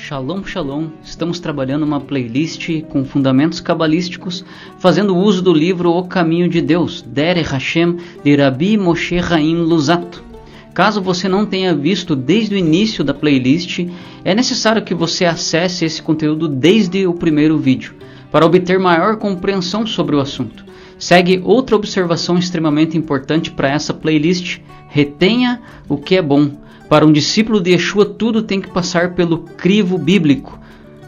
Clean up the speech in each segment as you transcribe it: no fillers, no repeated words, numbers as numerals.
Shalom, shalom. Estamos trabalhando uma playlist com fundamentos cabalísticos, fazendo uso do livro O Caminho de Deus, Derech Hashem, de Rabbi Moshe Chaim Luzzatto. Caso você não tenha visto desde o início da playlist, é necessário que você acesse esse conteúdo desde o primeiro vídeo, para obter maior compreensão sobre o assunto. Segue outra observação extremamente importante para essa playlist: retenha o que é bom. Para um discípulo de Yeshua, tudo tem que passar pelo crivo bíblico,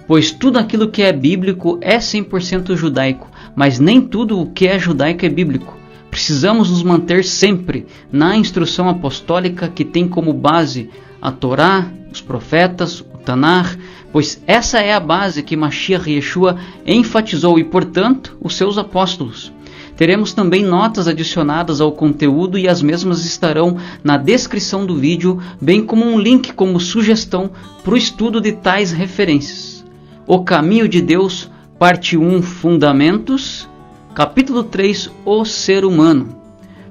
pois tudo aquilo que é bíblico é 100% judaico, mas nem tudo o que é judaico é bíblico. Precisamos nos manter sempre na instrução apostólica, que tem como base a Torá, os profetas, o Tanar, pois essa é a base que Mashiach Yeshua enfatizou e, portanto, os seus apóstolos. Teremos também notas adicionadas ao conteúdo e as mesmas estarão na descrição do vídeo, bem como um link como sugestão para o estudo de tais referências. O Caminho de Deus, parte 1, Fundamentos, capítulo 3, O Ser Humano.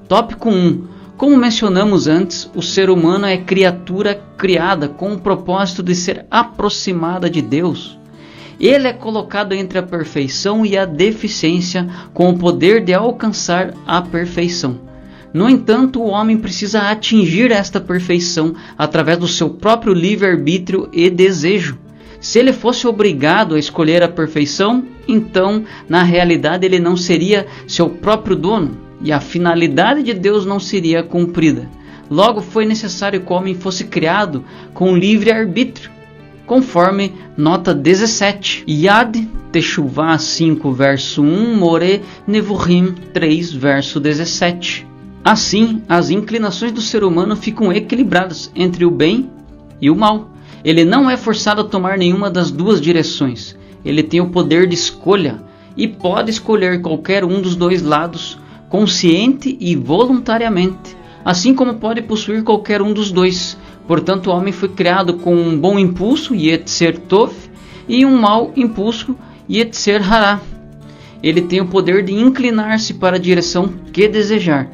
Tópico 1. Como mencionamos antes, o ser humano é criatura criada com o propósito de ser aproximada de Deus. Ele é colocado entre a perfeição e a deficiência, com o poder de alcançar a perfeição. No entanto, o homem precisa atingir esta perfeição através do seu próprio livre-arbítrio e desejo. Se ele fosse obrigado a escolher a perfeição, então, na realidade, ele não seria seu próprio dono, e a finalidade de Deus não seria cumprida. Logo, foi necessário que o homem fosse criado com livre-arbítrio, conforme nota 17. Yad Teshuvah 5, verso 1, More Nevurim 3, verso 17. Assim, as inclinações do ser humano ficam equilibradas entre o bem e o mal. Ele não é forçado a tomar nenhuma das duas direções. Ele tem o poder de escolha e pode escolher qualquer um dos dois lados, consciente e voluntariamente, assim como pode possuir qualquer um dos dois. Portanto, o homem foi criado com um bom impulso, Yetzer Tov, e um mau impulso, Yetzer Hará. Ele tem o poder de inclinar-se para a direção que desejar.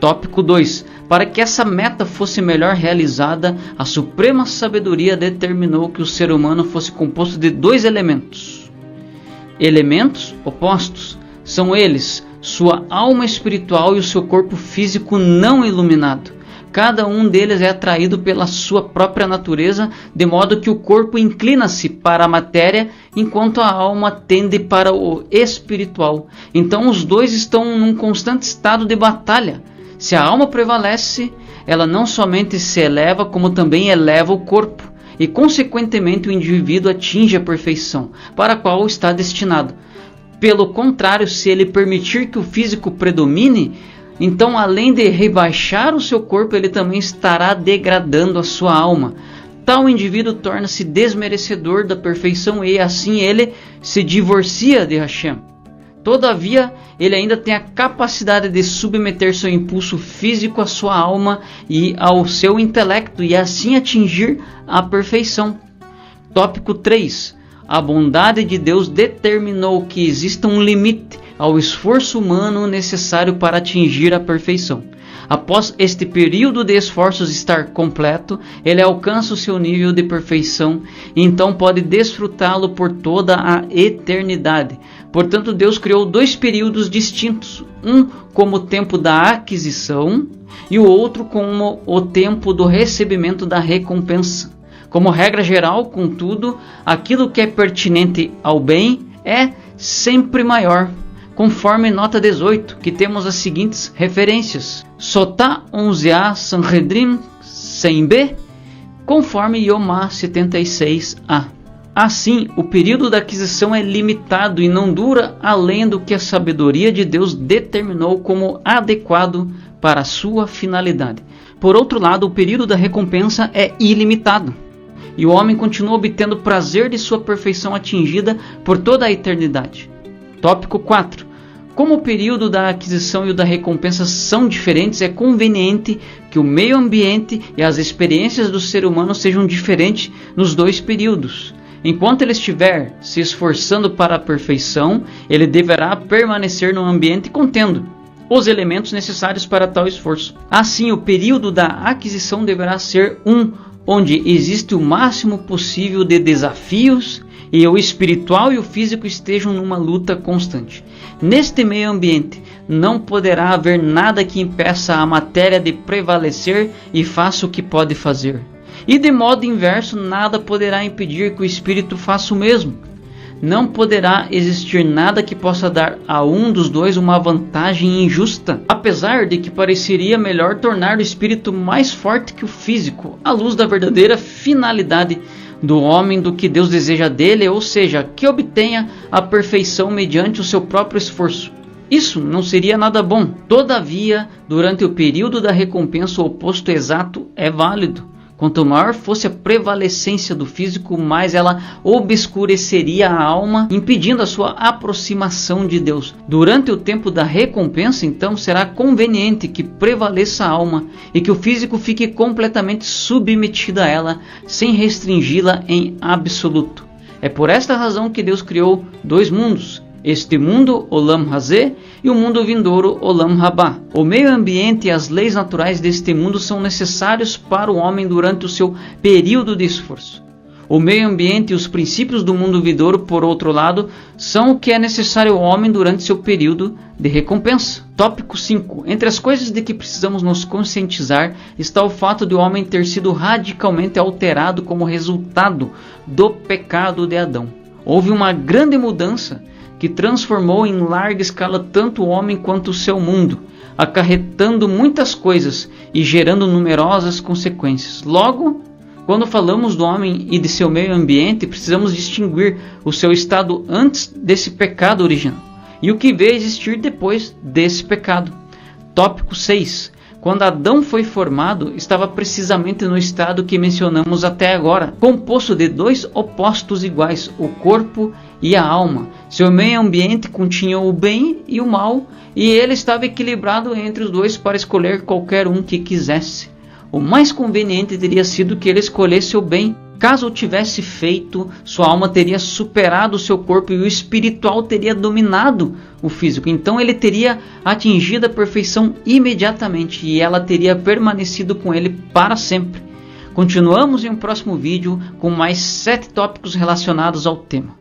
Tópico 2. Para que essa meta fosse melhor realizada, a suprema sabedoria determinou que o ser humano fosse composto de dois elementos. Elementos opostos. São eles sua alma espiritual e o seu corpo físico não iluminado. Cada um deles é atraído pela sua própria natureza, de modo que o corpo inclina-se para a matéria, enquanto a alma tende para o espiritual. Então os dois estão num constante estado de batalha. Se a alma prevalece, ela não somente se eleva, como também eleva o corpo, e consequentemente o indivíduo atinge a perfeição, para a qual está destinado. Pelo contrário, se ele permitir que o físico predomine, então, além de rebaixar o seu corpo, ele também estará degradando a sua alma. Tal indivíduo torna-se desmerecedor da perfeição e, assim, ele se divorcia de Hashem. Todavia, ele ainda tem a capacidade de submeter seu impulso físico à sua alma e ao seu intelecto e, assim, atingir a perfeição. Tópico 3. A bondade de Deus determinou que exista um limite ao esforço humano necessário para atingir a perfeição. Após este período de esforços estar completo, ele alcança o seu nível de perfeição e então pode desfrutá-lo por toda a eternidade. Portanto, Deus criou dois períodos distintos, um como o tempo da aquisição e o outro como o tempo do recebimento da recompensa. Como regra geral, contudo, aquilo que é pertinente ao bem é sempre maior. Conforme nota 18, que temos as seguintes referências. Sotá 11a, Sanhedrin 100b, conforme Yomá 76a. Assim, o período da aquisição é limitado e não dura além do que a sabedoria de Deus determinou como adequado para a sua finalidade. Por outro lado, o período da recompensa é ilimitado, e o homem continua obtendo prazer de sua perfeição atingida por toda a eternidade. Tópico 4. Como o período da aquisição e o da recompensa são diferentes, é conveniente que o meio ambiente e as experiências do ser humano sejam diferentes nos dois períodos. Enquanto ele estiver se esforçando para a perfeição, ele deverá permanecer no ambiente contendo os elementos necessários para tal esforço. Assim, o período da aquisição deverá ser um onde existe o máximo possível de desafios e o espiritual e o físico estejam numa luta constante. Neste meio ambiente não poderá haver nada que impeça a matéria de prevalecer e faça o que pode fazer. E de modo inverso, nada poderá impedir que o espírito faça o mesmo. Não poderá existir nada que possa dar a um dos dois uma vantagem injusta, apesar de que pareceria melhor tornar o espírito mais forte que o físico, à luz da verdadeira finalidade do homem do que Deus deseja dele, ou seja, que obtenha a perfeição mediante o seu próprio esforço. Isso não seria nada bom. Todavia, durante o período da recompensa, o oposto exato é válido. Quanto maior fosse a prevalecência do físico, mais ela obscureceria a alma, impedindo a sua aproximação de Deus. Durante o tempo da recompensa, então, será conveniente que prevaleça a alma e que o físico fique completamente submetido a ela, sem restringi-la em absoluto. É por esta razão que Deus criou dois mundos. Este mundo, Olam Hazé, e o mundo vindouro, Olam Rabá. O meio ambiente e as leis naturais deste mundo são necessários para o homem durante o seu período de esforço. O meio ambiente e os princípios do mundo vindouro, por outro lado, são o que é necessário ao homem durante seu período de recompensa. Tópico 5. Entre as coisas de que precisamos nos conscientizar está o fato de o homem ter sido radicalmente alterado como resultado do pecado de Adão. Houve uma grande mudança que transformou em larga escala tanto o homem quanto o seu mundo, acarretando muitas coisas e gerando numerosas consequências. Logo, quando falamos do homem e de seu meio ambiente, precisamos distinguir o seu estado antes desse pecado original e o que veio a existir depois desse pecado. Tópico 6. Quando Adão foi formado, estava precisamente no estado que mencionamos até agora, composto de dois opostos iguais, o corpo e a alma. Seu meio ambiente continha o bem e o mal, e ele estava equilibrado entre os dois para escolher qualquer um que quisesse. O mais conveniente teria sido que ele escolhesse o bem. Caso o tivesse feito, sua alma teria superado o seu corpo e o espiritual teria dominado o físico. Então ele teria atingido a perfeição imediatamente e ela teria permanecido com ele para sempre. Continuamos em um próximo vídeo com mais 7 tópicos relacionados ao tema.